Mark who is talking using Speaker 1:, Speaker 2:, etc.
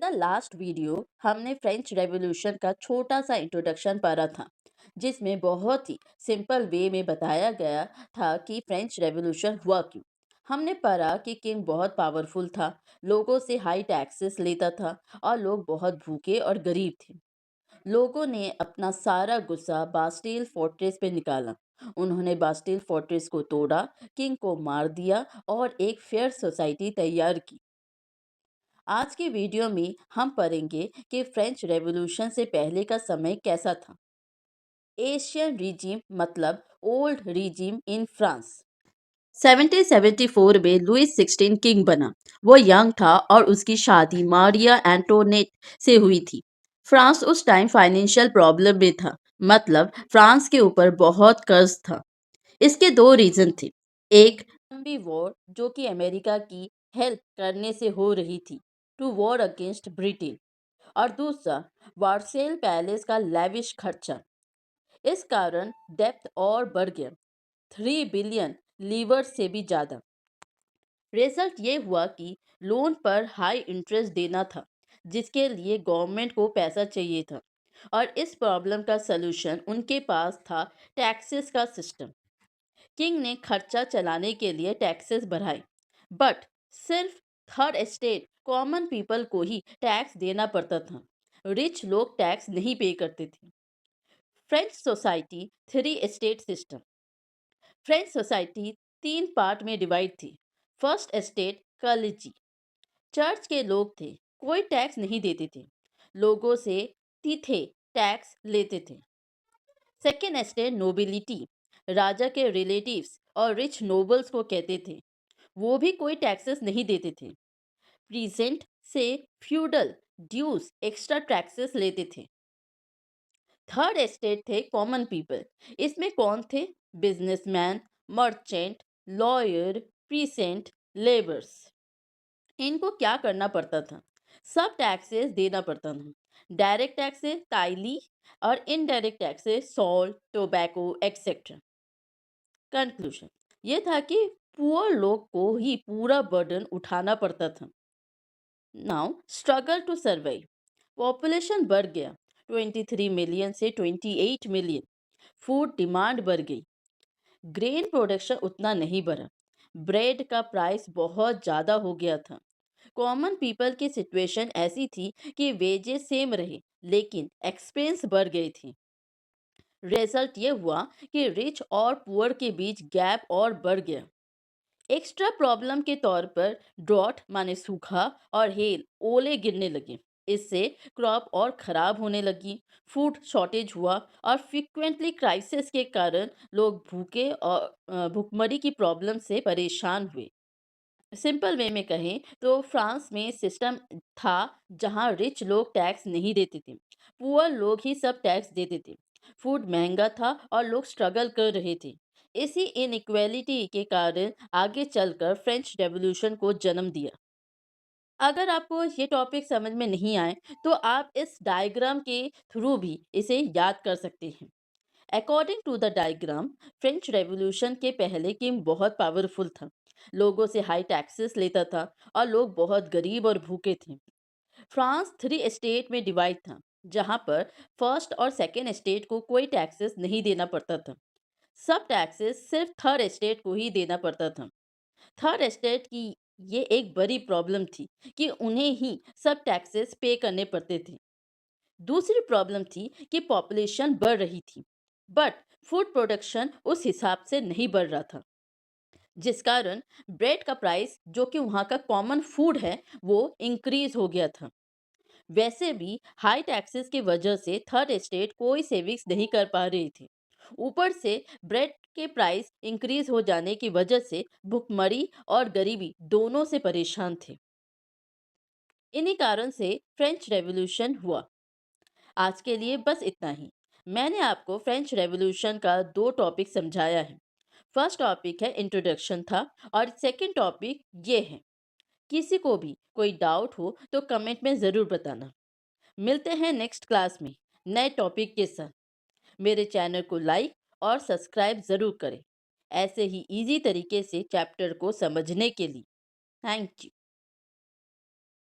Speaker 1: The last video हमने French revolution का छोटा सा इंट्रोडक्शन पढ़ा था, जिसमें बहुत ही सिंपल वे में बताया गया था कि फ्रेंच रेवोल्यूशन हुआ क्यों। हमने पढ़ा कि किंग बहुत पावरफुल था, लोगों से हाई टैक्सेस लेता था और लोग बहुत भूखे और गरीब थे। लोगों ने अपना सारा गुस्सा बास्टील फोर्ट्रेस पे निकाला। उन्होंने बास्टील फोर्ट्रेस को तोड़ा, किंग को मार दिया और एक फेयर सोसाइटी तैयार की। आज के वीडियो में हम पढ़ेंगे कि फ्रेंच रेवोल्यूशन से पहले का समय कैसा था। एशियन रिजीम मतलब ओल्ड रिजीम इन फ्रांस। 1774 में लुइस 16 किंग बना। वो यंग था और उसकी शादी मारिया एंटोनेट से हुई थी। फ्रांस उस टाइम फाइनेंशियल प्रॉब्लम में था, मतलब फ्रांस के ऊपर बहुत कर्ज था। इसके दो रीजन थे। एक, लंबी वॉर जो कि अमेरिका की हेल्प करने से हो रही थी, टू वॉर अगेंस्ट ब्रिटेन। और दूसरा, वार्सेल पैलेस का लेविश खर्चा। इस कारण डेप्थ और बढ़ गया, 3 बिलियन लीवर से भी ज़्यादा। रिजल्ट ये हुआ कि लोन पर हाई इंटरेस्ट देना था, जिसके लिए गवर्नमेंट को पैसा चाहिए था। और इस प्रॉब्लम का सलूशन उनके पास था, टैक्सेस का सिस्टम। किंग ने खर्चा चलाने के लिए टैक्सेस बढ़ाए, बट सिर्फ थर्ड एस्टेट कॉमन पीपल को ही टैक्स देना पड़ता था। रिच लोग टैक्स नहीं पे करते थे। French society three estate system. French society 3 part में डिवाइड थी। फर्स्ट एस्टेट कलिजी, चर्च के लोग थे, कोई टैक्स नहीं देते थे, लोगों से तीथे टैक्स लेते थे। सेकेंड एस्टेट नोबिलिटी, राजा के रिलेटिव्स और रिच नोबल्स को कहते थे, वो भी कोई टैक्सेस नहीं देते थे। प्रीजेंट से फ्यूडल ड्यूज एक्स्ट्रा टैक्सेस लेते थे। थर्ड एस्टेट थे कॉमन पीपल। इसमें कौन थे? Businessman, merchant, lawyer, precinct, labours. इनको क्या करना पड़ता था? सब टैक्सेस देना पड़ता था। डायरेक्ट टैक्सेस ताइली और indirect taxes salt, tobacco etcetera. Conclusion ये था कि पुअर लोग को ही पूरा बर्डन उठाना पड़ता था। Now struggle to survive. Population बढ़ गया, 23 मिलियन से 28 मिलियन। फूड डिमांड बढ़ गई, ग्रेन प्रोडक्शन उतना नहीं बढ़ा। ब्रेड का प्राइस बहुत ज़्यादा हो गया था। कॉमन पीपल की सिचुएशन ऐसी थी कि वेजेस सेम रहे, लेकिन एक्सपेंस बढ़ गए थे। रिजल्ट ये हुआ कि रिच और पुअर के बीच गैप और बढ़ गया। एक्स्ट्रा प्रॉब्लम के तौर पर ड्रॉट माने सूखा और हेल ओले गिरने लगे। इससे क्रॉप और खराब होने लगी, फूड शॉर्टेज हुआ और फ्रिक्वेंटली क्राइसिस के कारण लोग भूखे और भुखमरी की प्रॉब्लम से परेशान हुए। सिंपल वे में कहें तो फ्रांस में सिस्टम था जहां रिच लोग टैक्स नहीं देते थे, पुअर लोग ही सब टैक्स देते थे। फूड महंगा था और लोग स्ट्रगल कर रहे थे। इसी इनइक्वालिटी के कारण आगे चलकर फ्रेंच रेवोल्यूशन को जन्म दिया। अगर आपको ये टॉपिक समझ में नहीं आए तो आप इस डायग्राम के थ्रू भी इसे याद कर सकते हैं। According to the diagram, French revolution के पहले किंग बहुत पावरफुल था, लोगों से हाई टैक्सेस लेता था और लोग बहुत गरीब और भूखे थे। फ्रांस 3 एस्टेट में डिवाइड था, जहां पर फर्स्ट और सेकेंड एस्टेट को कोई टैक्सेस नहीं देना पड़ता था। सब टैक्सेस सिर्फ थर्ड एस्टेट को ही देना पड़ता था। थर्ड एस्टेट की ये एक बड़ी प्रॉब्लम थी कि उन्हें ही सब टैक्सेस पे करने पड़ते थे। दूसरी प्रॉब्लम थी कि पॉपुलेशन बढ़ रही थी, बट फूड प्रोडक्शन उस हिसाब से नहीं बढ़ रहा था, जिस कारण ब्रेड का प्राइस जो कि वहाँ का कॉमन फूड है वो इंक्रीज हो गया था। वैसे भी हाई टैक्सेस की वजह से थर्ड एस्टेट कोई सेविंग्स नहीं कर पा रही थी। ऊपर से ब्रेड के प्राइस इंक्रीज हो जाने की वजह से भुखमरी और गरीबी दोनों से परेशान थे। इन्हीं कारण से फ्रेंच रेवोल्यूशन हुआ। आज के लिए बस इतना ही। मैंने आपको फ्रेंच रेवोल्यूशन का 2 टॉपिक समझाया है। फर्स्ट टॉपिक है इंट्रोडक्शन था और सेकंड टॉपिक ये है। किसी को भी कोई डाउट हो तो कमेंट में ज़रूर बताना। मिलते हैं नेक्स्ट क्लास में नए टॉपिक के साथ। मेरे चैनल को लाइक और सब्सक्राइब ज़रूर करें, ऐसे ही इजी तरीके से चैप्टर को समझने के लिए। Thank you.